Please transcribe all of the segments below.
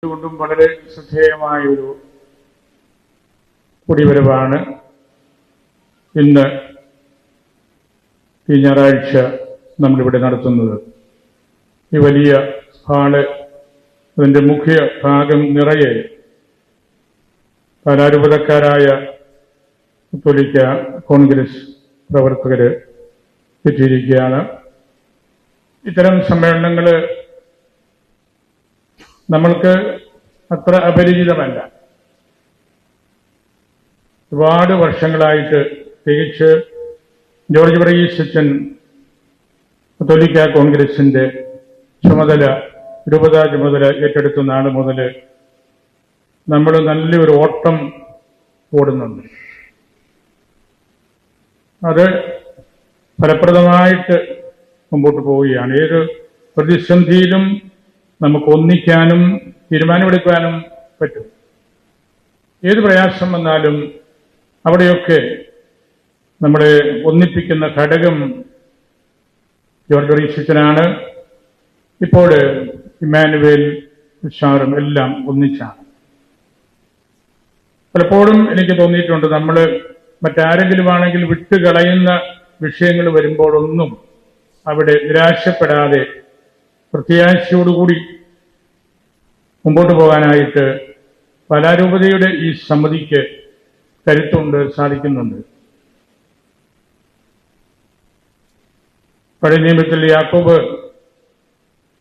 അതുകൊണ്ടും വളരെ ശ്രദ്ധേയമായ ഒരു കുടിവരവാണ് ഇന്ന് ഈ ഞായറാഴ്ച നമ്മളിവിടെ നടത്തുന്നത്. ഈ വലിയ ഹാള് അതിൻ്റെ മുഖ്യ ഭാഗം നിറയെ കലാരൂപതക്കാരായ കത്തോലിക്ക കോൺഗ്രസ് പ്രവർത്തകർ എത്തിയിരിക്കുകയാണ്. ഇത്തരം സമ്മേളനങ്ങൾ നമ്മൾക്ക് അത്ര അപരിചിതമല്ല. ഒരുപാട് വർഷങ്ങളായിട്ട്, പ്രത്യേകിച്ച് ജോർജ് വർഗീസ് അച്ഛൻ കത്തോലിക്ക കോൺഗ്രസിന്റെ രൂപതാ ചുമതല ഏറ്റെടുത്ത നാൾ മുതൽ നമ്മൾ നല്ലൊരു ഓട്ടം ഓടുന്നുണ്ട്. അത് ഫലപ്രദമായിട്ട് മുമ്പോട്ട് പോവുകയാണ്. ഏത് പ്രതിസന്ധിയിലും നമുക്ക് ഒന്നിക്കാനും തീരുമാനമെടുക്കാനും പറ്റും. ഏത് പ്രയാസം വന്നാലും അവിടെയൊക്കെ നമ്മളെ ഒന്നിപ്പിക്കുന്ന ഘടകം ജോർജ് വർഗീസ് അച്ഛനാണ്. ഇപ്പോൾ ഇമ്മാനുവേൽ ഷാറും എല്ലാം ഒന്നിച്ചാണ്. പലപ്പോഴും എനിക്ക് തോന്നിയിട്ടുണ്ട്, നമ്മൾ മറ്റാരെങ്കിലും ആണെങ്കിൽ വിട്ടുകളയുന്ന വിഷയങ്ങൾ വരുമ്പോഴൊന്നും അവിടെ നിരാശപ്പെടാതെ പ്രത്യാശയോടുകൂടി മുമ്പോട്ട് പോകാനായിട്ട് കലാരൂപതയുടെ ഈ സമിതിക്ക് കരുത്തുണ്ട്, സാധിക്കുന്നുണ്ട്. പഴയ നിയമത്തിൽ യാക്കോബ്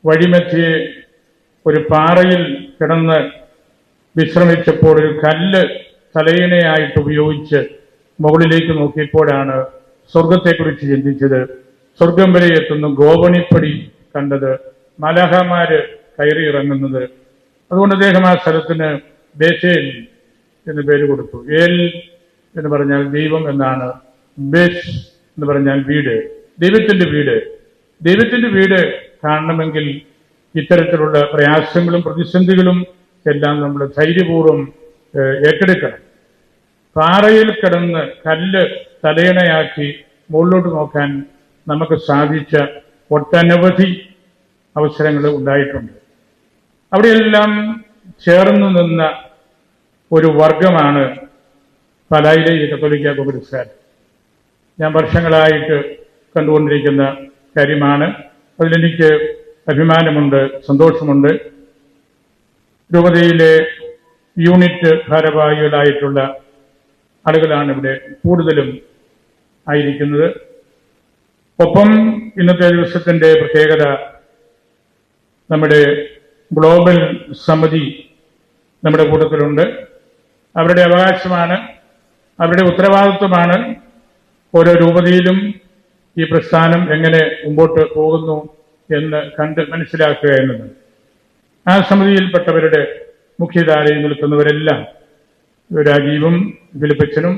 വഴിമധ്യേ ഒരു പാറയിൽ കിടന്ന് വിശ്രമിച്ചപ്പോൾ ഒരു കല്ല് തലയിണയായിട്ട് ഉപയോഗിച്ച് മുകളിലേക്ക് നോക്കിയപ്പോഴാണ് സ്വർഗത്തെക്കുറിച്ച് ചിന്തിച്ചത്. സ്വർഗം വരെ എത്തുന്ന ഗോപണിപ്പടി കണ്ടത്, മലഹമാര് കയറി ഇറങ്ങുന്നത്. അതുകൊണ്ട് അദ്ദേഹം ആ സ്ഥലത്തിന് ബേഥേൽ എന്ന് പേര് കൊടുത്തു. ഏൽ എന്ന് പറഞ്ഞാൽ ദൈവം എന്നാണ്, ബേസ് എന്ന് പറഞ്ഞാൽ വീട്, ദൈവത്തിന്റെ വീട്. ദൈവത്തിന്റെ വീട് കാണണമെങ്കിൽ ഇത്തരത്തിലുള്ള പ്രയാസങ്ങളും പ്രതിസന്ധികളും എല്ലാം നമ്മൾ ധൈര്യപൂർവ്വം ഏറ്റെടുക്കണം. പാറയിൽ കിടന്ന് കല്ല് തലയിണയാക്കി മുകളിലോട്ട് നോക്കാൻ നമുക്ക് സാധിച്ച ഒട്ടനവധി അവസരങ്ങൾ ഉണ്ടായിട്ടുണ്ട്. അവിടെയെല്ലാം ചേർന്ന് നിന്ന ഒരു വർഗമാണ് പാലായിലെ ഈ കത്തോലിക്ക കോൺഗ്രസ്സുകാർ. ഞാൻ വർഷങ്ങളായിട്ട് കണ്ടുകൊണ്ടിരിക്കുന്ന കാര്യമാണ്. അതിലെനിക്ക് അഭിമാനമുണ്ട്, സന്തോഷമുണ്ട്. രൂപതയിലെ യൂണിറ്റ് ഭാരവാഹികളായിട്ടുള്ള ആളുകളാണ് ഇവിടെ കൂടുതലും ആയിരിക്കുന്നത്. ഒപ്പം ഇന്നത്തെ ദിവസത്തിന്റെ പ്രത്യേകത, നമ്മുടെ ഗ്ലോബൽ സമിതി നമ്മുടെ കൂട്ടത്തിലുണ്ട്. അവരുടെ അവകാശമാണ്, അവരുടെ ഉത്തരവാദിത്വമാണ് ഓരോ രൂപതയിലും ഈ പ്രസ്ഥാനം എങ്ങനെ മുമ്പോട്ട് പോകുന്നു എന്ന് കണ്ട് മനസ്സിലാക്കുക എന്നത്. ആ സമിതിയിൽപ്പെട്ടവരുടെ മുഖ്യധാരയിൽ നിൽക്കുന്നവരെല്ലാം, രാജീവും ഫിലിപ്പച്ചനും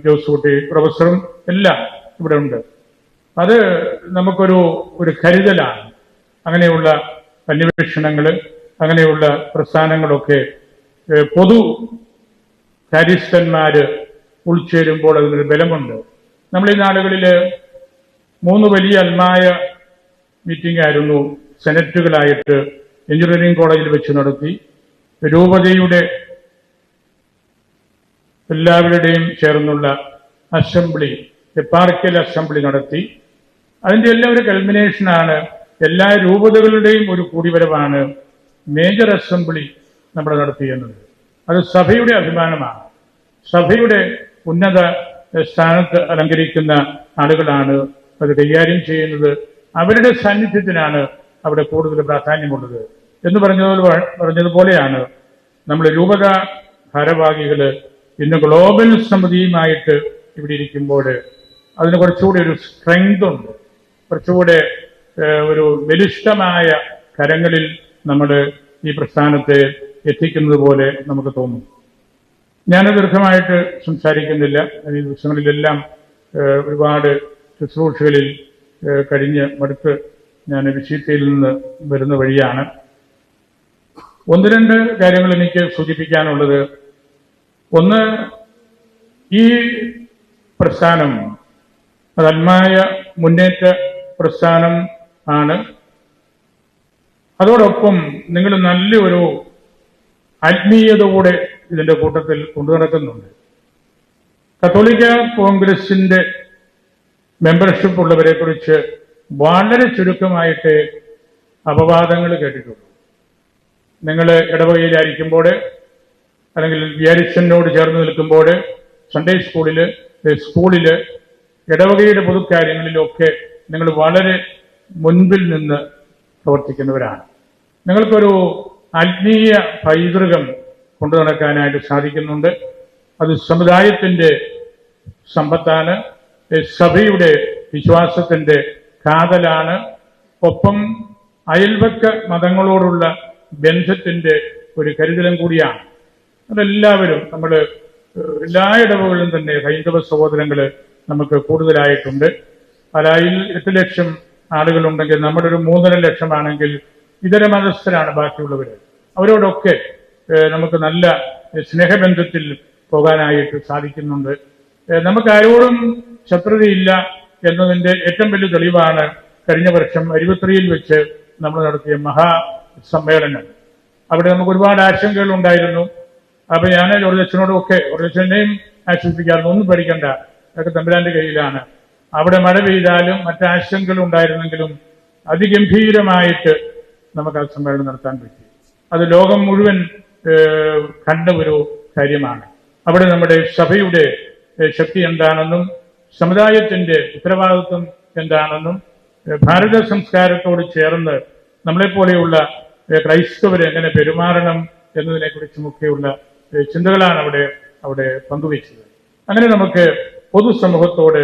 ജോസൂട്ടി പ്രൊഫസറും എല്ലാം ഇവിടെ ഉണ്ട്. അത് നമുക്കൊരു കരുതലാണ്. അങ്ങനെയുള്ള അന്വേഷണങ്ങൾ, അങ്ങനെയുള്ള പ്രസ്ഥാനങ്ങളൊക്കെ പൊതു കാര്യസ്ഥന്മാര് ഉൾച്ചേരുമ്പോൾ അതിനൊരു ബലമുണ്ട്. നമ്മൾ ഈ നാടുകളിൽ 3 വലിയ അൽമായ മീറ്റിംഗ് ആയിരുന്നു സെനറ്റുകളായിട്ട് എഞ്ചിനീയറിംഗ് കോളേജിൽ വെച്ച് നടത്തി. രൂപതയുടെ എല്ലാവരുടെയും ചേർന്നുള്ള അസംബ്ലി, എപ്പാർക്കൽ അസംബ്ലി നടത്തി. അതിൻ്റെ എല്ലാം ഒരു കൾമിനേഷനാണ്, എല്ലാ രൂപതകളുടെയും ഒരു കൂടിവരവാണ് മേജർ അസംബ്ലി നമ്മൾ നടത്തിയെന്നത്. അത് സഭയുടെ അഭിമാനമാണ്. സഭയുടെ ഉന്നത സ്ഥാനത്ത് അലങ്കരിക്കുന്ന ആളുകളാണ് അത് കൈകാര്യം ചെയ്യുന്നത്. അവരുടെ സാന്നിധ്യത്തിനാണ് അവിടെ കൂടുതൽ പ്രാധാന്യമുള്ളത് എന്ന് പറഞ്ഞതുപോലെയാണ് നമ്മൾ രൂപത ഭാരവാഹികൾ ഇന്ന് ഗ്ലോബൽ സമിതിയുമായിട്ട് ഇവിടെ ഇരിക്കുമ്പോൾ അതിന് കുറച്ചുകൂടി ഒരു സ്ട്രെങ്ത് ഉണ്ട്, കുറച്ചുകൂടെ ഒരു ബലിഷ്ഠമായ കരങ്ങളിൽ നമ്മൾ ഈ പ്രസ്ഥാനത്തെ എത്തിക്കുന്നത് പോലെ നമുക്ക് തോന്നും. ഞാൻ ദീർഘമായിട്ട് സംസാരിക്കുന്നില്ല. ഈ ദിവസങ്ങളിലെല്ലാം ഒരുപാട് ശുശ്രൂഷകളിൽ കഴിഞ്ഞ് മടുത്ത് ഞാൻ വിശുദ്ധിയിൽ നിന്ന് വരുന്ന വഴിയാണ്. 1-2 കാര്യങ്ങൾ എനിക്ക് സൂചിപ്പിക്കാനുള്ളത്. ഒന്ന്, ഈ പ്രസ്ഥാനം അത് അൽമായ മുന്നേറ്റ പ്രസ്ഥാനം ആണ്. അതോടൊപ്പം നിങ്ങൾ നല്ലൊരു ആത്മീയതയോടെ ഇതിന്റെ കൂട്ടത്തിൽ കൊണ്ടുനടക്കുന്നുണ്ട്. കത്തോലിക്ക കോൺഗ്രസിന്റെ മെമ്പർഷിപ്പ് ഉള്ളവരെ കുറിച്ച് വളരെ ചുരുക്കമായിട്ട് അപവാദങ്ങൾ കേട്ടിട്ടുള്ളൂ. നിങ്ങൾ ഇടവകയിലായിരിക്കുമ്പോൾ, അല്ലെങ്കിൽ വിയാരിച്ചനോട് ചേർന്ന് നിൽക്കുമ്പോൾ, സൺഡേ സ്കൂളില് ഇടവകയുടെ പൊതുക്കാര്യങ്ങളിലൊക്കെ നിങ്ങൾ വളരെ മുൻപിൽ നിന്ന് പ്രവർത്തിക്കുന്നവരാണ്. നിങ്ങൾക്കൊരു ആത്മീയ പൈതൃകം കൊണ്ടു നടക്കാനായിട്ട് സാധിക്കുന്നുണ്ട്. അത് സമുദായത്തിന്റെ സമ്പത്താണ്, സഭയുടെ വിശ്വാസത്തിന്റെ കാതലാണ്, ഒപ്പം അയൽപക്ക മതങ്ങളോടുള്ള ബന്ധത്തിന്റെ ഒരു കരുതലും കൂടിയാണ്. അതെല്ലാവരും എല്ലാ ഇടവകളിലും തന്നെ ഹൈന്ദവ സഹോദരങ്ങള് നമുക്ക് കൂടുതലായിട്ടുണ്ട്. പാലായിൽ 8 ലക്ഷം ആളുകളുണ്ടെങ്കിൽ നമ്മുടെ ഒരു 3.5 ലക്ഷമാണെങ്കിൽ ഇതര മതസ്ഥരാണ് ബാക്കിയുള്ളവർ. അവരോടൊക്കെ നമുക്ക് നല്ല സ്നേഹബന്ധത്തിൽ പോകാനായിട്ട് സാധിക്കുന്നുണ്ട്. നമുക്ക് ആരോടും ശത്രുതയില്ല എന്നതിന്റെ ഏറ്റവും വലിയ തെളിവാണ് കഴിഞ്ഞ വർഷം അരുവിത്രയിൽ വെച്ച് നമ്മൾ നടത്തിയ മഹാസമ്മേളനം. അവിടെ നമുക്ക് ഒരുപാട് ആശങ്കകൾ ഉണ്ടായിരുന്നു. അപ്പൊ ഞാൻ ജോർജച്ചനെയും ആശ്വസിപ്പിക്കാറുണ്ട്, ഒന്നും പേടിക്കണ്ട, അതൊക്കെ തമ്പുരാന്റെ കയ്യിലാണ്. അവിടെ മഴ പെയ്താലും മറ്റാശങ്കകൾ ഉണ്ടായിരുന്നെങ്കിലും അതിഗംഭീരമായിട്ട് നമുക്ക് ആ സമ്മേളനം നടത്താൻ പറ്റി. അത് ലോകം മുഴുവൻ കണ്ട ഒരു കാര്യമാണ്. അവിടെ നമ്മുടെ സഭയുടെ ശക്തി എന്താണെന്നും സമുദായത്തിന്റെ ഉത്തരവാദിത്വം എന്താണെന്നും ഭാരത സംസ്കാരത്തോട് ചേർന്ന് നമ്മളെപ്പോലെയുള്ള ക്രൈസ്തവരെ എങ്ങനെ പെരുമാറണം എന്നതിനെ കുറിച്ചുമൊക്കെയുള്ള ചിന്തകളാണ് അവിടെ പങ്കുവച്ചത്. അങ്ങനെ നമുക്ക് പൊതുസമൂഹത്തോട്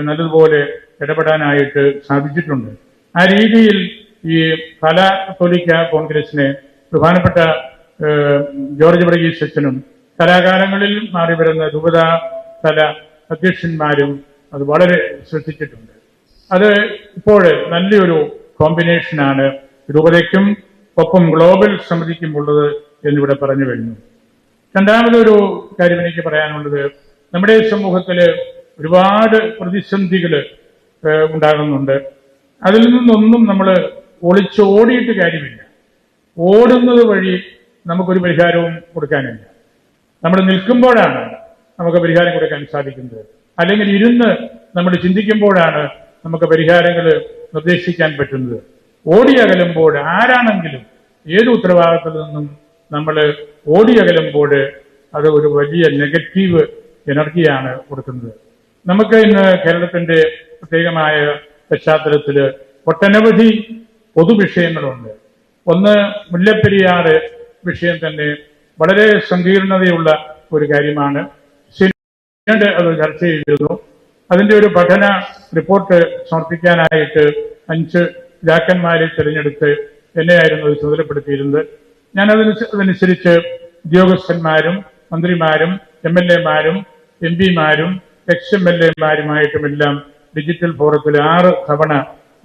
നല്ലതുപോലെ ഇടപെടാനായിട്ട് സാധിച്ചിട്ടുണ്ട്. ആ രീതിയിൽ ഈ പാലാ കത്തോലിക്ക കോൺഗ്രസിനെ ബഹുമാനപ്പെട്ട ജോർജ് വർഗീസ് അച്ഛനും കലാകാലങ്ങളിൽ മാറി വരുന്ന രൂപത തല അധ്യക്ഷന്മാരും അത് വളരെ ശ്രദ്ധിച്ചിട്ടുണ്ട്. അത് ഇപ്പോൾ നല്ലൊരു കോമ്പിനേഷനാണ് രൂപതയ്ക്കും ഒപ്പം ഗ്ലോബൽ സമിതിക്കും ഉള്ളത് എന്നിവിടെ പറഞ്ഞു കഴിഞ്ഞു. രണ്ടാമതൊരു കാര്യം എനിക്ക് പറയാനുള്ളത്, നമ്മുടെ സമൂഹത്തില് ഒരുപാട് പ്രതിസന്ധികൾ ഉണ്ടാകുന്നുണ്ട്. അതിൽ നിന്നൊന്നും നമ്മൾ ഒളിച്ചോടിയിട്ട് കാര്യമില്ല. ഓടുന്നത് വഴി നമുക്കൊരു പരിഹാരവും കൊടുക്കാനില്ല. നമ്മൾ നിൽക്കുമ്പോഴാണ് നമുക്ക് പരിഹാരം കൊടുക്കാൻ സാധിക്കുന്നത്. അല്ലെങ്കിൽ ഇരുന്ന് നമ്മൾ ചിന്തിക്കുമ്പോഴാണ് നമുക്ക് പരിഹാരങ്ങൾ നിർദ്ദേശിക്കാൻ പറ്റുന്നത്. ഓടിയകലുമ്പോൾ ആരാണെങ്കിലും ഏത് ഉത്തരവാദിത്തത്തിൽ നിന്നും നമ്മൾ ഓടിയകലുമ്പോൾ അത് ഒരു വലിയ നെഗറ്റീവ് എനർജിയാണ് കൊടുക്കുന്നത്. നമുക്ക് ഇന്ന് കേരളത്തിന്റെ പ്രത്യേകമായ പശ്ചാത്തലത്തിൽ ഒട്ടനവധി പൊതുവിഷയങ്ങളുണ്ട്. ഒന്ന്, മുല്ലപ്പെരിയാറ് വിഷയം തന്നെ വളരെ സങ്കീർണതയുള്ള ഒരു കാര്യമാണ്. സിനഡ് അത് ചർച്ച ചെയ്തിരുന്നു. അതിന്റെ ഒരു പഠന റിപ്പോർട്ട് സമർപ്പിക്കാനായിട്ട് 5 പിതാക്കന്മാരെ തിരഞ്ഞെടുത്ത് എന്നെയായിരുന്നു അത് ചുമതലപ്പെടുത്തിയിരുന്നത്. ഞാൻ അതനുസരിച്ച് ഉദ്യോഗസ്ഥന്മാരും മന്ത്രിമാരും MLA-മാരും MP-മാരും ex-MLA-മാരുമായിട്ടുമെല്ലാം ഡിജിറ്റൽ ഫോറത്തിൽ 6 തവണ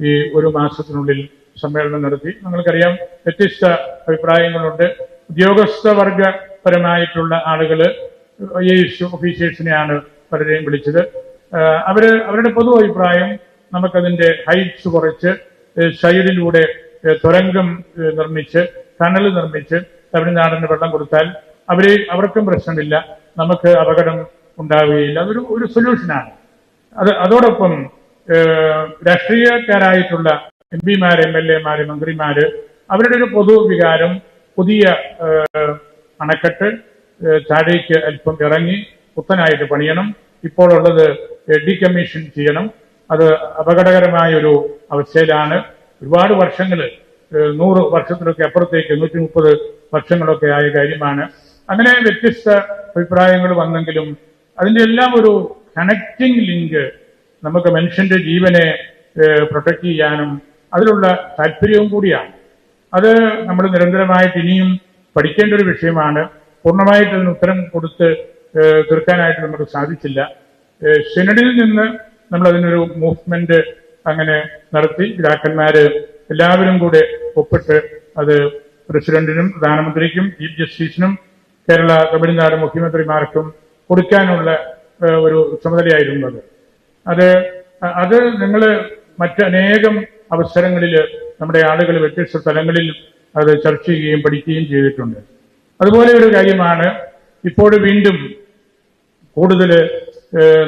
ഈ ഒരു മാസത്തിനുള്ളിൽ സമ്മേളനം നടത്തി. നിങ്ങൾക്കറിയാം, വ്യത്യസ്ത അഭിപ്രായങ്ങളുണ്ട്. ഉദ്യോഗസ്ഥ വർഗപരമായിട്ടുള്ള ആളുകള് IAS ഓഫീസേഴ്സിനെയാണ് പലരെയും വിളിച്ചത്. അവരുടെ പൊതു അഭിപ്രായം നമുക്കതിന്റെ ഹൈറ്റ്സ് കുറച്ച് സൈഡിലൂടെ തുരങ്കം നിർമ്മിച്ച് ടണൽ നിർമ്മിച്ച് തമിഴ്നാടിന് വെള്ളം കൊടുത്താൽ അവർക്കും പ്രശ്നമില്ല, നമുക്ക് അപകടം ഉണ്ടാവുകയില്ല. അതൊരു സൊല്യൂഷനാണ്. അതോടൊപ്പം രാഷ്ട്രീയക്കാരായിട്ടുള്ള MP-മാര് MLA-മാര് മന്ത്രിമാര് അവരുടെ ഒരു പൊതു വികാരം പുതിയ അണക്കെട്ട് താഴേക്ക് അല്പം ഇറങ്ങി പുത്തനായിട്ട് പണിയണം, ഇപ്പോൾ ഉള്ളത് ഡീകമ്മീഷൻ ചെയ്യണം. അത് അപകടകരമായ ഒരു അവസ്ഥയിലാണ്. ഒരുപാട് വർഷങ്ങൾ 100 വർഷത്തിലൊക്കെ അപ്പുറത്തേക്ക് 130 വർഷങ്ങളൊക്കെ ആയ കാര്യമാണ്. അങ്ങനെ വ്യത്യസ്ത അഭിപ്രായങ്ങൾ വന്നെങ്കിലും അതിന്റെ എല്ലാം ഒരു കണക്റ്റിംഗ് ലിങ്ക് നമുക്ക് മനുഷ്യന്റെ ജീവനെ പ്രൊട്ടക്ട് ചെയ്യാനും അതിലുള്ള താല്പര്യവും കൂടിയാണ്. അത് നമ്മൾ നിരന്തരമായിട്ട് ഇനിയും പഠിക്കേണ്ട ഒരു വിഷയമാണ്. പൂർണ്ണമായിട്ട് അതിന് ഉത്തരം കൊടുത്ത് തീർക്കാനായിട്ട് നമുക്ക് സാധിച്ചില്ല. സിനഡിൽ നിന്ന് നമ്മൾ അതിനൊരു മൂവ്മെന്റ് അങ്ങനെ നടത്തി. പിതാക്കന്മാര് എല്ലാവരും കൂടെ ഒപ്പിട്ട് അത് പ്രസിഡന്റിനും പ്രധാനമന്ത്രിക്കും ചീഫ് ജസ്റ്റിസിനും കേരള തമിഴ്നാട് മുഖ്യമന്ത്രിമാർക്കും കൊടുക്കാനുള്ള ഒരു ചുമതലയായിരുന്നത്. അത് നിങ്ങൾ മറ്റനേകം അവസരങ്ങളിൽ നമ്മുടെ ആളുകൾ വ്യത്യസ്ത സ്ഥലങ്ങളിൽ അത് ചർച്ച ചെയ്യുകയും പഠിക്കുകയും ചെയ്തിട്ടുണ്ട്. അതുപോലെ ഒരു കാര്യമാണ് ഇപ്പോൾ വീണ്ടും കൂടുതൽ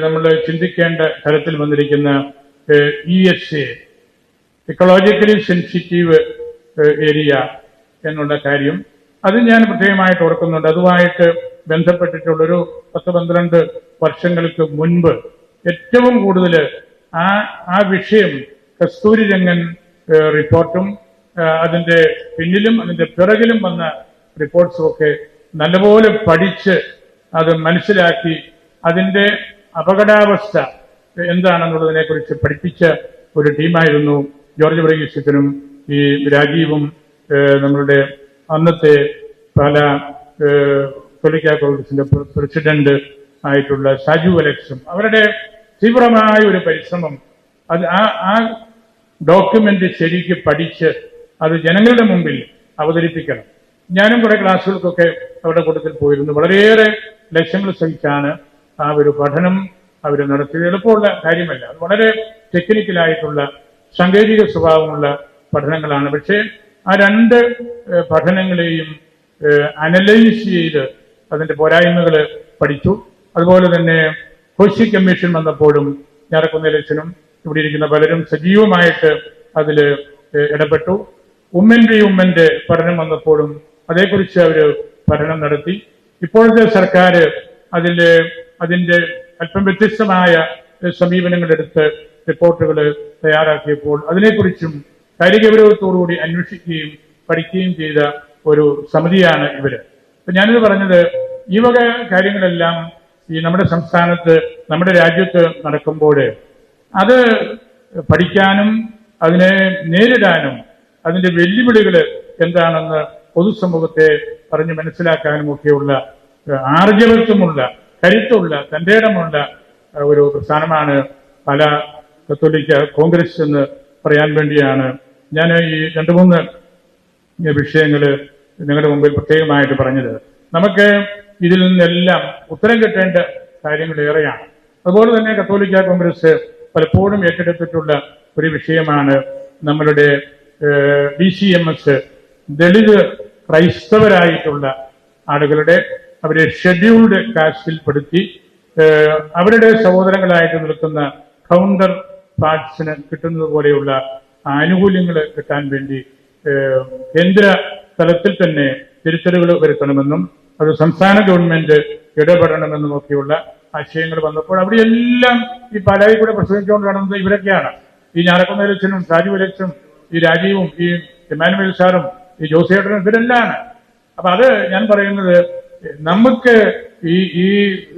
നമ്മൾ ചിന്തിക്കേണ്ട തരത്തിൽ വന്നിരിക്കുന്ന ESA, ഇക്കോളജിക്കലി സെൻസിറ്റീവ് ഏരിയ എന്നുള്ള കാര്യം. അത് ഞാൻ പ്രത്യേകമായിട്ട് ഓർക്കുന്നുണ്ട്. അതുമായിട്ട് ബന്ധപ്പെട്ടിട്ടുള്ളൊരു 10-12 വർഷങ്ങൾക്ക് മുൻപ് ഏറ്റവും കൂടുതൽ ആ വിഷയം കസ്തൂരിരംഗൻ റിപ്പോർട്ടും അതിന്റെ പിന്നിലും അതിന്റെ പിറകിലും വന്ന റിപ്പോർട്ട്സും ഒക്കെ നല്ലപോലെ പഠിച്ച് അത് മനസ്സിലാക്കി അതിന്റെ അപകടാവസ്ഥ എന്താണെന്നുള്ളതിനെ കുറിച്ച് പഠിപ്പിച്ച ഒരു ടീമായിരുന്നു ജോർജ് വർഗീസിനും ഈ രാജീവും നമ്മളുടെ അന്നത്തെ പല കത്തോലിക്ക കോൺഗ്രസിന്റെ പ്രസിഡന്റ് ആയിട്ടുള്ള സാജു അലക്സും. അവരുടെ തീവ്രമായ ഒരു പരിശ്രമം, അത് ആ ഡോക്യുമെന്റ് ശരിക്ക് പഠിച്ച് അത് ജനങ്ങളുടെ മുമ്പിൽ അവതരിപ്പിക്കണം. ഞാനും കുറെ ക്ലാസ്സുകൾക്കൊക്കെ അവരുടെ കൂട്ടത്തിൽ പോയിരുന്നു. വളരെയേറെ ലക്ഷ്യങ്ങൾ സഹിച്ചാണ് ആ ഒരു പഠനം അവർ നടത്തിയത്. എളുപ്പമുള്ള കാര്യമല്ല, അത് വളരെ ടെക്നിക്കലായിട്ടുള്ള സാങ്കേതിക സ്വഭാവമുള്ള പഠനങ്ങളാണ്. പക്ഷേ ആ 2 പഠനങ്ങളെയും അനലൈസ് ചെയ്ത് അതിന്റെ പോരായ്മകൾ പഠിച്ചു. അതുപോലെ തന്നെ കോശി കമ്മീഷൻ വന്നപ്പോഴും ഞാറക്കുന്നേലച്ചനും ഇവിടെ ഇരിക്കുന്ന പലരും സജീവമായിട്ട് അതിൽ ഇടപെട്ടു. ഉമ്മന്റെ പഠനം വന്നപ്പോഴും അതേക്കുറിച്ച് അവർ പഠനം നടത്തി. ഇപ്പോഴത്തെ സർക്കാർ അതിന്റെ അല്പം വ്യത്യസ്തമായ സമീപനങ്ങളെടുത്ത് റിപ്പോർട്ടുകൾ തയ്യാറാക്കിയപ്പോൾ അതിനെക്കുറിച്ചും കാര്യഗൗരവത്തോടുകൂടി അന്വേഷിക്കുകയും പഠിക്കുകയും ചെയ്ത ഒരു സമിതിയാണ് ഇവര്. അപ്പൊ ഞാനിത് പറഞ്ഞത്, ഈ വക കാര്യങ്ങളെല്ലാം ഈ നമ്മുടെ സംസ്ഥാനത്ത് നമ്മുടെ രാജ്യത്ത് നടക്കുമ്പോൾ അത് പഠിക്കാനും അതിനെ നേരിടാനും അതിന്റെ വെല്ലുവിളികൾ എന്താണെന്ന് പൊതുസമൂഹത്തെ പറഞ്ഞ് മനസ്സിലാക്കാനും ഒക്കെയുള്ള ആർജവത്വമുള്ള, കരുത്തുള്ള, തന്റെ ഇടമുള്ള ഒരു പ്രസ്ഥാനമാണ് പല കത്തോലിക്ക കോൺഗ്രസ് എന്ന് പറയാൻ വേണ്ടിയാണ് ഞാൻ ഈ 2-3 വിഷയങ്ങൾ നിങ്ങളുടെ മുമ്പിൽ പ്രത്യേകമായിട്ട് പറഞ്ഞത്. നമുക്ക് ഇതിൽ നിന്നെല്ലാം ഉത്തരം കിട്ടേണ്ട കാര്യങ്ങൾ ഏറെയാണ്. അതുപോലെ തന്നെ കത്തോലിക്ക കോൺഗ്രസ് പലപ്പോഴും ഏറ്റെടുത്തിട്ടുള്ള ഒരു വിഷയമാണ് നമ്മളുടെ DCMS, ദളിത് ക്രൈസ്തവരായിട്ടുള്ള ആളുകളുടെ അവരെ ഷെഡ്യൂൾഡ് കാസ്റ്റിൽ പെടുത്തി അവരുടെ സഹോദരങ്ങളായിട്ട് നിൽക്കുന്ന കൗണ്ടർ പാർട്സിന് കിട്ടുന്നത് പോലെയുള്ള ആനുകൂല്യങ്ങൾ കിട്ടാൻ വേണ്ടി കേന്ദ്ര തലത്തിൽ തന്നെ തിരുത്തലുകൾ വരുത്തണമെന്നും അത് സംസ്ഥാന ഗവൺമെന്റ് ഇടപെടണമെന്നും ഒക്കെയുള്ള ആശയങ്ങൾ വന്നപ്പോൾ അവിടെയെല്ലാം ഈ പാലായി കൂടെ പ്രസംഗിച്ചുകൊണ്ട് കാണുന്നത് ഇവരൊക്കെയാണ്. ഈ ഞാറക്കുന്നേലച്ചനും സാജു അലക്സും ഈ രാജീവും ഈ എമാനുവൽ സാറും ഈ ജോസേട്ടനും ഇവരെല്ലാം. അപ്പൊ അത് ഞാൻ പറയുന്നത്, നമുക്ക് ഈ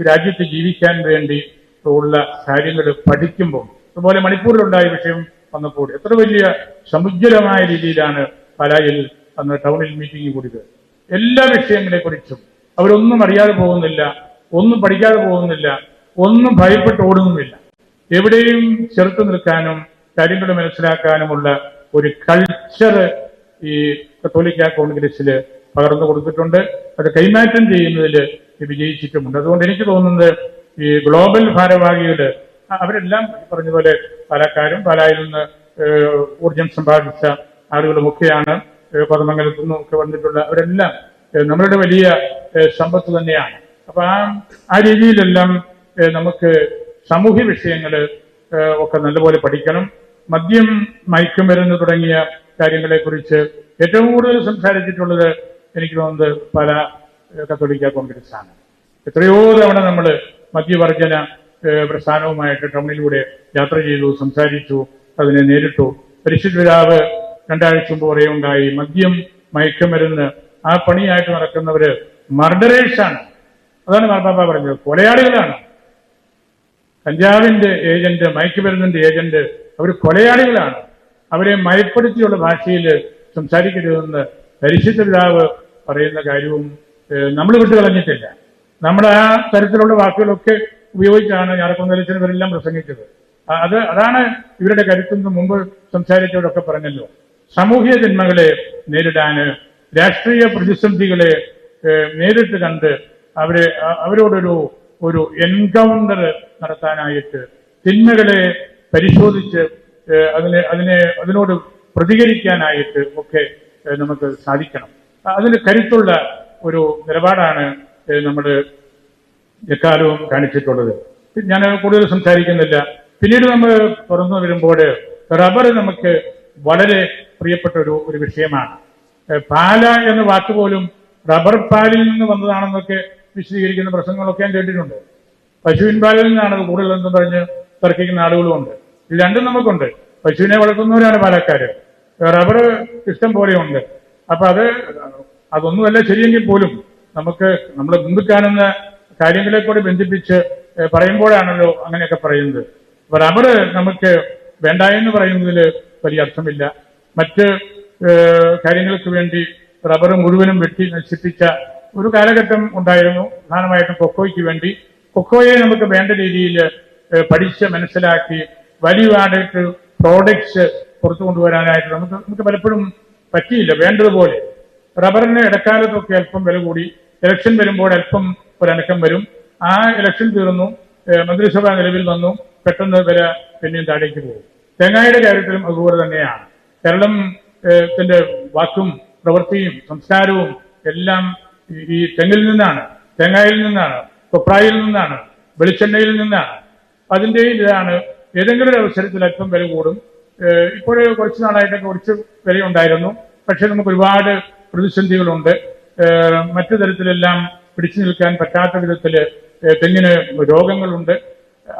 രാജ്യത്ത് ജീവിക്കാൻ വേണ്ടി ഉള്ള കാര്യങ്ങൾ പഠിക്കുമ്പോൾ, അതുപോലെ മണിപ്പൂരിലുണ്ടായ വിഷയം വന്നപ്പോൾ എത്ര വലിയ സമുജ്വലമായ രീതിയിലാണ് പാലായിൽ അന്ന് ടൗണിൽ മീറ്റിംഗ് കൂടിയത്. എല്ലാ വിഷയങ്ങളെ കുറിച്ചും അവരൊന്നും അറിയാതെ പോകുന്നില്ല, ഒന്നും പഠിക്കാതെ പോകുന്നില്ല, ഒന്നും ഭയപ്പെട്ട് ഓടുന്നുമില്ല. എവിടെയും ചെറുത്തു നിൽക്കാനും കാര്യങ്ങൾ മനസ്സിലാക്കാനുമുള്ള ഒരു കൾച്ചർ ഈ കത്തോലിക്ക കോൺഗ്രസിൽ പകർന്നു കൊടുത്തിട്ടുണ്ട്. അത് കൈമാറ്റം ചെയ്യുന്നതിൽ വിജയിച്ചിട്ടുമുണ്ട്. അതുകൊണ്ട് എനിക്ക് തോന്നുന്നത് ഈ ഗ്ലോബൽ ഭാരവാഹികള് അവരെല്ലാം പറഞ്ഞതുപോലെ പാലക്കാരും പാലായിൽ നിന്ന് ഊർജം സമ്പാദിച്ച ആളുകളുമൊക്കെയാണ്. പദമംഗലത്തു നിന്നും ഒക്കെ വന്നിട്ടുള്ള അവരെല്ലാം നമ്മളുടെ വലിയ സമ്പത്ത് തന്നെയാണ്. അപ്പൊ ആ രീതിയിലെല്ലാം നമുക്ക് സാമൂഹ്യ വിഷയങ്ങൾ ഒക്കെ നല്ലപോലെ പഠിക്കണം. മദ്യം, മയക്കുമരുന്ന് തുടങ്ങിയ കാര്യങ്ങളെ കുറിച്ച് ഏറ്റവും കൂടുതൽ സംസാരിച്ചിട്ടുള്ളത് എനിക്ക് തോന്നുന്നത് പല കത്തോലിക്ക കോൺഗ്രസ് ആണ്. എത്രയോ തവണ നമ്മൾ മദ്യവർജന പ്രസ്ഥാനവുമായിട്ട് ടൗണിലൂടെ യാത്ര ചെയ്തു, സംസാരിച്ചു, അതിനെ നേരിട്ടു. പരിശുദ്ധ പിതാവ് 2 ആഴ്ച മുമ്പ് പറയുണ്ടായി, മദ്യം, മയക്കുമരുന്ന് ആ പണിയായിട്ട് നടക്കുന്നവര് മർഡറേഴ്സാണ്. അതാണ് മാർപ്പാപ്പ പറഞ്ഞത്, കൊലയാളികളാണ്. കഞ്ചാവിന്റെ ഏജന്റ്, മയക്കുമരുന്നിന്റെ ഏജന്റ്, അവർ കൊലയാളികളാണ്. അവരെ മയപ്പെടുത്തിയുള്ള ഭാഷയിൽ സംസാരിക്കരുതെന്ന് പരിശുദ്ധ പിതാവ് പറയുന്ന കാര്യവും നമ്മൾ വിട്ടുകളഞ്ഞിട്ടില്ല. നമ്മൾ ആ തരത്തിലുള്ള വാക്കുകളൊക്കെ ഉപയോഗിച്ചാണ് ഞാറക്കുന്നേലച്ചൻ ഇവരെല്ലാം പ്രസംഗിച്ചത്. അതാണ് ഇവരുടെ കരുത്തെന്ന് മുമ്പ് സംസാരിച്ചവരൊക്കെ പറഞ്ഞല്ലോ. സാമൂഹ്യ ജന്മകളെ നേരിടാന്, രാഷ്ട്രീയ പ്രതിസന്ധികളെ നേരിട്ട് കണ്ട് അവരോടൊരു എൻകൗണ്ടർ നടത്താനായിട്ട്, തിന്മകളെ പരിശോധിച്ച് അതിനോട് പ്രതികരിക്കാനായിട്ട് ഒക്കെ നമുക്ക് സാധിക്കണം. അതിന് കരുത്തുള്ള ഒരു നിലപാടാണ് നമ്മൾ എക്കാലവും കാണിച്ചിട്ടുള്ളത്. ഞാൻ കൂടുതൽ സംസാരിക്കുന്നില്ല. പിന്നീട് നമ്മൾ തുറന്നു വരുമ്പോൾ റബ്ബർ നമുക്ക് വളരെ പ്രിയപ്പെട്ട ഒരു വിഷയമാണ്. പാല എന്ന വാക്ക് പോലും റബ്ബർ പാലിൽ നിന്ന് വന്നതാണെന്നൊക്കെ വിശദീകരിക്കുന്ന പ്രസംഗങ്ങളൊക്കെ ഞാൻ കേട്ടിട്ടുണ്ട്. പശുവിൻ പാലിൽ നിന്നാണ് കൂടുതലെന്ന് പറഞ്ഞ് തർക്കിക്കുന്ന ആളുകളുമുണ്ട്. ഇത് രണ്ടും നമുക്കുണ്ട്. പശുവിനെ വളർത്തുന്നവരാണ് പാലക്കാര്. റബ്ബർ ഇഷ്ടം പോലെയുണ്ട്. അപ്പൊ അതൊന്നുമല്ല ശരിയെങ്കിൽ പോലും നമുക്ക് നമ്മൾ മുമ്പിൽ കാണുന്ന കാര്യങ്ങളെ കൂടി ബന്ധിപ്പിച്ച് പറയുമ്പോഴാണല്ലോ അങ്ങനെയൊക്കെ പറയുന്നത്. അപ്പൊ റബ്ബർ നമുക്ക് വേണ്ട എന്ന് പറയുന്നതിൽ വലിയ അർത്ഥമില്ല. മറ്റ് കാര്യങ്ങൾക്ക് വേണ്ടി റബ്ബർ മുഴുവനും വെട്ടി നശിപ്പിച്ച ഒരു കാലഘട്ടം ഉണ്ടായിരുന്നു, പ്രധാനമായിട്ടും കൊക്കോയ്ക്ക് വേണ്ടി. കൊക്കോയെ നമുക്ക് വേണ്ട രീതിയിൽ പഠിച്ച് മനസ്സിലാക്കി വാല്യൂ ആഡഡ് പ്രോഡക്ട്സ് പുറത്തു കൊണ്ടുവരാനായിട്ട് നമുക്ക് പലപ്പോഴും പറ്റിയില്ല വേണ്ടതുപോലെ. റബ്ബറിന് ഇടക്കാലത്തൊക്കെ അല്പം വില കൂടി, ഇലക്ഷൻ വരുമ്പോൾ അല്പം ഒരനക്കം വരും. ആ ഇലക്ഷൻ തീർന്നു, മന്ത്രിസഭ നിലവിൽ വന്നു, പെട്ടെന്ന് വില പിന്നെയും താഴേക്ക് പോകും. തേങ്ങയുടെ കാര്യത്തിലും അതുപോലെ തന്നെയാണ്. കേരളത്തിന്റെ വാക്കും പ്രവൃത്തിയും സംസ്കാരവും എല്ലാം ഈ തെങ്ങിൽ നിന്നാണ്, തേങ്ങയിൽ നിന്നാണ്, കൊപ്രായിൽ നിന്നാണ്, വെളിച്ചെണ്ണയിൽ നിന്നാണ്. അതിന്റെ ഇതാണ്. ഏതെങ്കിലും ഒരു അവസരത്തിൽ അല്പം വില കൂടും. ഇപ്പോൾ കുറച്ച് നാളായിട്ടൊക്കെ കുറച്ച് വിലയുണ്ടായിരുന്നു. പക്ഷെ നമുക്ക് ഒരുപാട് പ്രതിസന്ധികളുണ്ട്. മറ്റു തരത്തിലെല്ലാം പിടിച്ചു നിൽക്കാൻ പറ്റാത്ത വിധത്തിൽ തെങ്ങിന് രോഗങ്ങളുണ്ട്.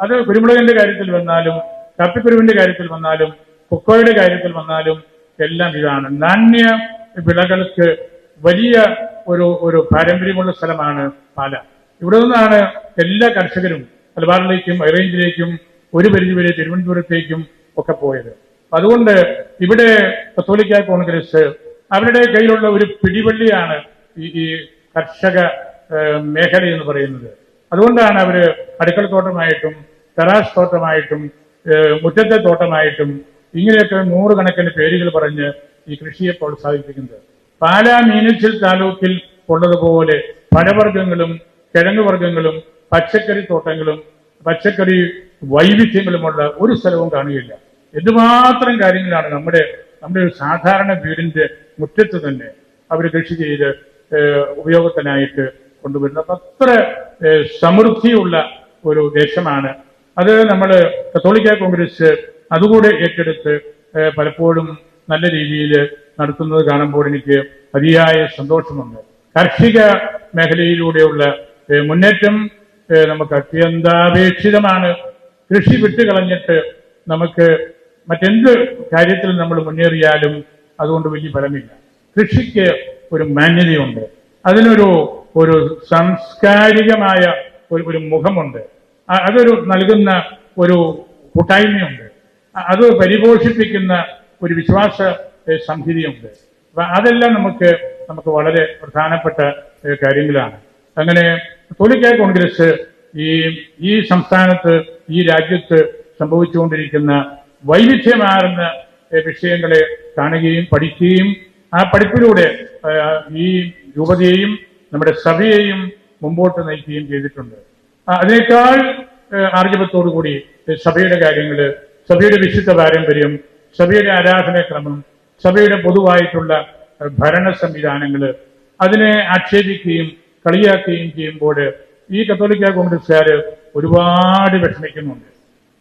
അത് കുരുമുളകിന്റെ കാര്യത്തിൽ വന്നാലും കാപ്പിക്കുരുവിന്റെ കാര്യത്തിൽ വന്നാലും കൊക്കോയുടെ കാര്യത്തിൽ വന്നാലും എല്ലാം ഇതാണ്. നാണ്യ വിളകൾക്ക് വലിയ ഒരു പാരമ്പര്യമുള്ള സ്ഥലമാണ് പാല. ഇവിടെ നിന്നാണ് എല്ലാ കർഷകരും മലബാറിലേക്കും ഹൈറേഞ്ചിലേക്കും ഒരു പരിധിവരെ തിരുവനന്തപുരത്തേക്കും ഒക്കെ പോയത്. അതുകൊണ്ട് ഇവിടെ കത്തോലിക്ക കോൺഗ്രസ് അവരുടെ കയ്യിലുള്ള ഒരു പിടിവള്ളിയാണ് ഈ കർഷക മേഖല എന്ന് പറയുന്നത്. അതുകൊണ്ടാണ് അവര് അടുക്കളത്തോട്ടമായിട്ടും ടെറാസ് തോട്ടമായിട്ടും മുറ്റത്തെ തോട്ടമായിട്ടും ഇങ്ങനെയൊക്കെ നൂറുകണക്കിന് പേരുകൾ പറഞ്ഞ് ഈ കൃഷിയെ പ്രോത്സാഹിപ്പിക്കുന്നത്. പാലാ മീനച്ചിൽ താലൂക്കിൽ ഉള്ളതുപോലെ പഴവർഗ്ഗങ്ങളും കിഴങ്ങുവർഗ്ഗങ്ങളും പച്ചക്കറി തോട്ടങ്ങളും പച്ചക്കറി വൈവിധ്യങ്ങളുമുള്ള ഒരു സ്ഥലവും കാണുകയില്ല. എന്തുമാത്രം കാര്യങ്ങളാണ് നമ്മുടെ ഒരു സാധാരണ വീടിന്റെ മുറ്റത്ത് തന്നെ അവർ കൃഷി ചെയ്ത് ഉപയോഗത്തിനായിട്ട് കൊണ്ടുവരുന്നത്. അത്ര സമൃദ്ധിയുള്ള ഒരു ദേശമാണ് അത്. നമ്മൾ കത്തോലിക്ക കോൺഗ്രസ് അതുകൂടെ ഏറ്റെടുത്ത് പലപ്പോഴും നല്ല രീതിയിൽ നടത്തുന്നത് കാണുമ്പോൾ എനിക്ക് അതിയായ സന്തോഷമുണ്ട്. കാർഷിക മേഖലയിലൂടെയുള്ള മുന്നേറ്റം നമുക്ക് അത്യന്താപേക്ഷിതമാണ്. കൃഷി വിട്ടുകളഞ്ഞിട്ട് നമുക്ക് മറ്റെന്ത് കാര്യത്തിൽ നമ്മൾ മുന്നേറിയാലും അതുകൊണ്ട് വലിയ ഫലമില്ല. കൃഷിക്ക് ഒരു മാന്യതയുണ്ട്, അതിനൊരു സാംസ്കാരികമായ ഒരു മുഖമുണ്ട്, അതൊരു നൽകുന്ന ഒരു കൂട്ടായ്മയുണ്ട്, അത് പരിപോഷിപ്പിക്കുന്ന ഒരു വിശ്വാസ സംഹിതയുണ്ട്. അതെല്ലാം നമുക്ക് വളരെ പ്രധാനപ്പെട്ട കാര്യങ്ങളാണ്. അങ്ങനെ കത്തോലിക്ക കോൺഗ്രസ് ഈ സംസ്ഥാനത്ത് ഈ രാജ്യത്ത് സംഭവിച്ചുകൊണ്ടിരിക്കുന്ന വൈവിധ്യമാർന്ന വിഷയങ്ങളെ കാണുകയും പഠിക്കുകയും ആ പഠിപ്പിലൂടെ ഈ രൂപതയെയും നമ്മുടെ സഭയെയും മുമ്പോട്ട് നയിക്കുകയും ചെയ്തിട്ടുണ്ട്. അതിനേക്കാൾ ആർജവത്തോടുകൂടി സഭയുടെ കാര്യങ്ങള്, സഭയുടെ വിശുദ്ധ പാരമ്പര്യം, സഭയുടെ ആരാധനാക്രമം, സഭയുടെ പൊതുവായിട്ടുള്ള ഭരണ സംവിധാനങ്ങള് അതിനെ ആക്ഷേപിക്കുകയും കളിയാക്കുകയും ചെയ്യുമ്പോൾ ഈ കത്തോലിക്ക കോൺഗ്രസ്സുകാര് ഒരുപാട് വിഷമിക്കുന്നുണ്ട്.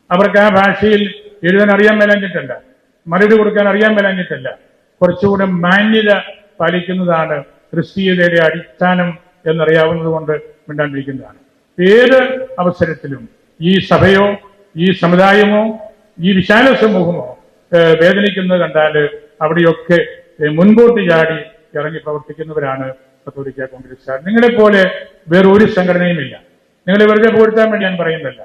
അവർക്ക് ആ ഭാഷയിൽ എഴുതാൻ അറിയാൻ മേലാഞ്ഞിട്ടല്ല, മറുപടി കൊടുക്കാൻ അറിയാൻ മേലാഞ്ഞിട്ടല്ല, കുറച്ചുകൂടെ മാന്യത പാലിക്കുന്നതാണ് ക്രിസ്തീയതയുടെ അടിസ്ഥാനം എന്നറിയാവുന്നത് കൊണ്ട് മിണ്ടാണ്ടിരിക്കുന്നതാണ്. ഏത് അവസരത്തിലും ഈ സഭയോ ഈ സമുദായമോ ഈ വിശാല സമൂഹമോ വേദനിക്കുന്നത് കണ്ടാൽ അവിടെയൊക്കെ മുൻപോട്ട് ചാടി ഇറങ്ങി പ്രവർത്തിക്കുന്നവരാണ് കത്തോലിക്ക കോൺഗ്രസ്സുകാർ. നിങ്ങളെപ്പോലെ വേറൊരു സംഘടനയുമില്ല. നിങ്ങളെ വെറുതെ പോരുത്താൻ വേണ്ടി ഞാൻ പറയുന്നില്ല.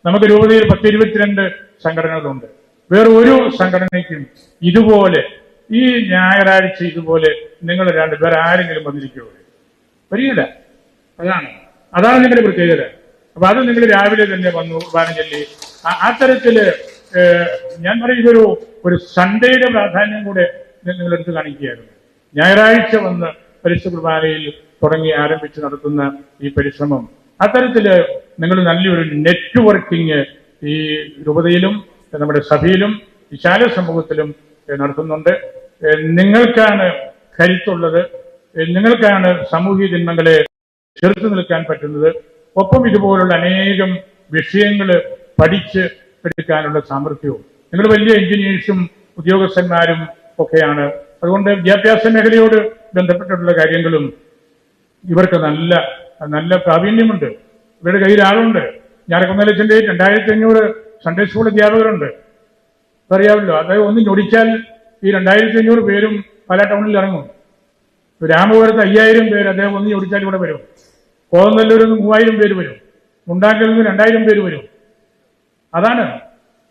നമുക്ക് രൂപതയിൽ 10-22 സംഘടനകളുണ്ട്. വേറെ ഒരു സംഘടനയ്ക്കും ഇതുപോലെ ഈ ഞായറാഴ്ച ഇതുപോലെ നിങ്ങൾ വേറെ ആരെങ്കിലും വന്നിരിക്കുമോ? വരികയില്ല. അതാണ് നിങ്ങളുടെ പ്രത്യേകത. അപ്പൊ അത് നിങ്ങൾ രാവിലെ തന്നെ വന്നു വാനഞ്ചൊല്ലി ആ തരത്തില് ഞാൻ പറയും ഒരു സൺഡേയുടെ പ്രാധാന്യം കൂടെ നിങ്ങളെടുത്ത് കാണിക്കുകയായിരുന്നു. ഞായറാഴ്ച വന്ന് പരിശുദ്ധ കുർബാനയിൽ തുടങ്ങി ആരംഭിച്ച് നടത്തുന്ന ഈ പരിശ്രമം അത്തരത്തില് നിങ്ങൾ നല്ലൊരു നെറ്റ്വർക്കിംഗ് ഈ രൂപതയിലും നമ്മുടെ സഭയിലും വിശാല സമൂഹത്തിലും നടത്തുന്നുണ്ട്. നിങ്ങൾക്കാണ് കരുത്തുള്ളത്, നിങ്ങൾക്കാണ് സാമൂഹിക ജന്മങ്ങളെ ചെറുത്തു നിൽക്കാൻ പറ്റുന്നത്. ഒപ്പം ഇതുപോലുള്ള അനേകം വിഷയങ്ങൾ പഠിച്ച് എടുക്കാനുള്ള സാമർഥ്യവും. നിങ്ങൾ വലിയ എഞ്ചിനീയേഴ്സും ഉദ്യോഗസ്ഥന്മാരും ഒക്കെയാണ്. അതുകൊണ്ട് വിദ്യാഭ്യാസ മേഖലയോട് ബന്ധപ്പെട്ടിട്ടുള്ള കാര്യങ്ങളും ഇവർക്ക് നല്ല നല്ല പ്രാവീണ്യമുണ്ട്. ഇവരുടെ കയ്യിൽ ആളുണ്ട്. ഞാറക്കുന്നലച്ചന്റെ 2500 സൺഡേ സ്കൂൾ അധ്യാപകരുണ്ട്. അറിയാമല്ലോ, അതായത് ഒന്ന് ഞൊടിച്ചാൽ ഈ 2500 പേരും പല ടൗണിൽ ഇറങ്ങും. രാമപുരത്ത് 5000 പേര് അദ്ദേഹം ഒന്ന് ഞൊടിച്ചാൽ ഇവിടെ വരും. കോതനല്ലൂരിൽ നിന്ന് 3000 പേര് വരും. മുണ്ടാക്കലിൽ നിന്ന് 2000 പേര് വരും. അതാണ്.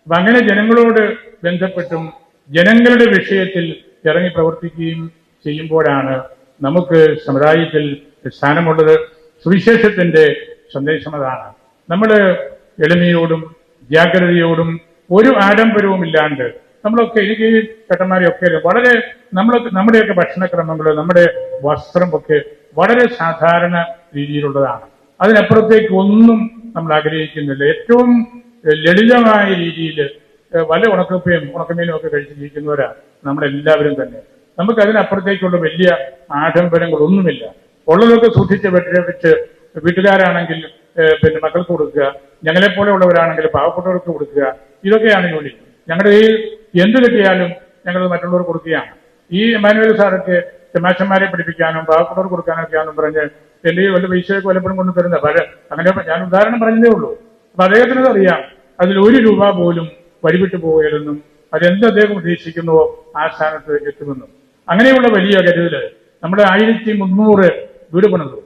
അപ്പൊ അങ്ങനെ ജനങ്ങളോട് ബന്ധപ്പെട്ടും ജനങ്ങളുടെ വിഷയത്തിൽ ഇറങ്ങി പ്രവർത്തിക്കുകയും ചെയ്യുമ്പോഴാണ് നമുക്ക് സമുദായത്തിൽ സ്ഥാനമുള്ളത്. സുവിശേഷത്തിന്റെ സന്ദേശം അതാണ്. നമ്മൾ എളിമയോടും ജാഗ്രതയോടും ഒരു ആഡംബരവും ഇല്ലാണ്ട് നമ്മളൊക്കെ, എനിക്ക് ചേട്ടന്മാരെയൊക്കെ വളരെ നമ്മുടെയൊക്കെ ഭക്ഷണക്രമങ്ങൾ, നമ്മുടെ വസ്ത്രം ഒക്കെ വളരെ സാധാരണ രീതിയിലുള്ളതാണ്. അതിനപ്പുറത്തേക്ക് ഒന്നും നമ്മൾ ആഗ്രഹിക്കുന്നില്ല. ഏറ്റവും ലളിതമായ രീതിയിൽ വല്ല ഉണക്കമീനും ഒക്കെ കഴിച്ച് ജീവിക്കുന്നവരാണ് നമ്മളെല്ലാവരും തന്നെ. നമുക്ക് അതിനപ്പുറത്തേക്കുള്ള വലിയ ആഡംബരങ്ങളൊന്നുമില്ല. ഉള്ളതൊക്കെ സൂക്ഷിച്ച് വെച്ച് വീട്ടുകാരാണെങ്കിൽ പിന്നെ മക്കൾക്ക് കൊടുക്കുക, ഞങ്ങളെപ്പോലെ ഉള്ളവരാണെങ്കിൽ പാവപ്പെട്ടവർക്ക് കൊടുക്കുക. ഇതൊക്കെയാണ് ജോലി. ഞങ്ങളുടെ ഈ എന്ത് കിട്ടിയാലും ഞങ്ങൾ മറ്റുള്ളവർക്ക് കൊടുക്കുകയാണ്. ഈ എമാനുവൽ സാറൊക്കെ ചെമാശന്മാരെ പഠിപ്പിക്കാനും പാവപ്പെട്ടവർക്ക് കൊടുക്കാനൊക്കെയാണെന്ന് പറഞ്ഞ് എന്റെ വല്ല പൈസയൊക്കെ വല്ലപ്പോഴും കൊണ്ടു തരുന്ന അങ്ങനെ ഞാൻ ഉദാഹരണം പറഞ്ഞതേ ഉള്ളൂ. അപ്പൊ അദ്ദേഹത്തിനത് അറിയാം, അതിൽ 1 രൂപ പോലും വഴിവിട്ടു പോവുകയില്ലെന്നും അതെന്ത് അദ്ദേഹം ഉദ്ദേശിക്കുന്നുവോ ആ സ്ഥാനത്ത് എത്തുമെന്നും. അങ്ങനെയുള്ള വലിയ കരുതല് നമ്മുടെ 1300 വീട് പണിതു,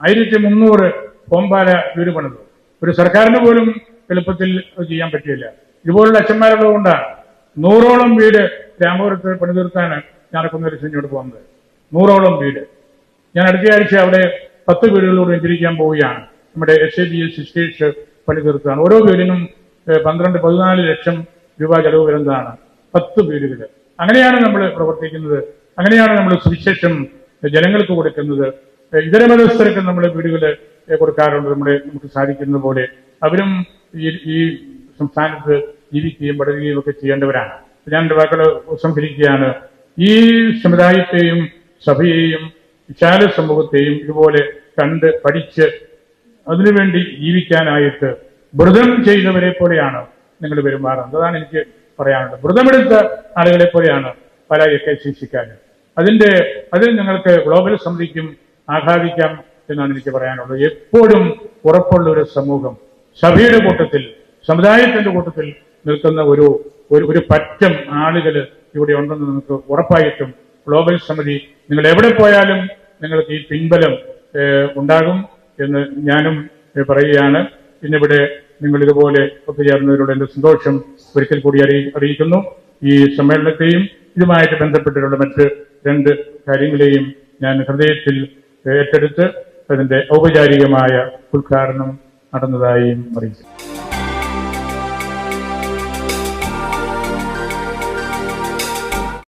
1300 കോമ്പാല വീട് പണിതു. ഒരു സർക്കാരിന് പോലും എളുപ്പത്തിൽ ചെയ്യാൻ പറ്റിയില്ല. ഇതുപോലുള്ള അച്ഛന്മാരുള്ളത് കൊണ്ടാണ് 100ഓളം വീട് രാമപുരത്ത് പണി തീർത്താണ് ഞാറക്കുന്നൊരു സിഞ്ഞോട് പോകുന്നത്. 100ഓളം വീട്. ഞാൻ അടുത്ത ആഴ്ച അവിടെ 10 വീടുകളോട് വെഞ്ചരിക്കാൻ പോവുകയാണ്. നമ്മുടെ SABS സിസ്റ്റേഴ്സ് പണി തീർത്താണ്. ഓരോ വീടിനും 12-14 ലക്ഷം രൂപ ചെലവ് വരുന്നതാണ് 10 വീടുകൾ. അങ്ങനെയാണ് നമ്മൾ പ്രവർത്തിക്കുന്നത്. അങ്ങനെയാണ് നമ്മൾ സുവിശേഷം ജനങ്ങൾക്ക് കൊടുക്കുന്നത്. ഇതര മതസ്ഥർക്ക് നമ്മൾ വീടുകൾ കൊടുക്കാറുണ്ട്. നമുക്ക് സാധിക്കുന്ന പോലെ അവരും ഈ സംസ്ഥാനത്ത് ജീവിക്കുകയും പഠിക്കുകയും ഒക്കെ ചെയ്യേണ്ടവരാണ്. ഞാൻ എൻ്റെ വാക്കുകൾ സംഭരിക്കുകയാണ്. ഈ സമുദായത്തെയും സഭയെയും വിശാല സമൂഹത്തെയും ഇതുപോലെ കണ്ട് പഠിച്ച് അതിനുവേണ്ടി ജീവിക്കാനായിട്ട് വ്രതം ചെയ്തവരെ പോലെയാണ് നിങ്ങൾ പെരുമാറുന്നത്. അതാണ് എനിക്ക് പറയാനുള്ളത്. വ്രതമെടുത്ത ആളുകളെ പോലെയാണ് പല KCC-ക്കാരും. അതിൽ നിങ്ങൾക്ക് ഗ്ലോബൽ സമിതിക്കും ആഹ്ലാദിക്കാം എന്നാണ് എനിക്ക് പറയാനുള്ളത്. എപ്പോഴും ഉറപ്പുള്ള ഒരു സമൂഹം, സഭയുടെ കൂട്ടത്തിൽ, സമുദായത്തിന്റെ കൂട്ടത്തിൽ നിൽക്കുന്ന ഒരു പറ്റം ആളുകൾ ഇവിടെ ഉണ്ടെന്ന് നമുക്ക് ഉറപ്പായിട്ടും ഗ്ലോബൽ സമിതി നിങ്ങൾ എവിടെ പോയാലും നിങ്ങൾക്ക് ഈ പിൻബലം ഉണ്ടാകും എന്ന് ഞാനും പറയുകയാണ്. ഇന്നിവിടെ നിങ്ങൾ ഇതുപോലെ ഒത്തുചേർന്നതിലൂടെ എന്റെ സന്തോഷം ഒരിക്കൽ കൂടി അറിയിക്കുന്നു. ഈ സമ്മേളനത്തെയും ഇതുമായിട്ട് ബന്ധപ്പെട്ടിട്ടുള്ള മറ്റ് 2 കാര്യങ്ങളെയും ഞാൻ ഹൃദയത്തിൽ ഏറ്റെടുത്ത് അതിന്റെ ഔപചാരികമായ ഉദ്ഘാടനം നടന്നതായും അറിയിച്ചു.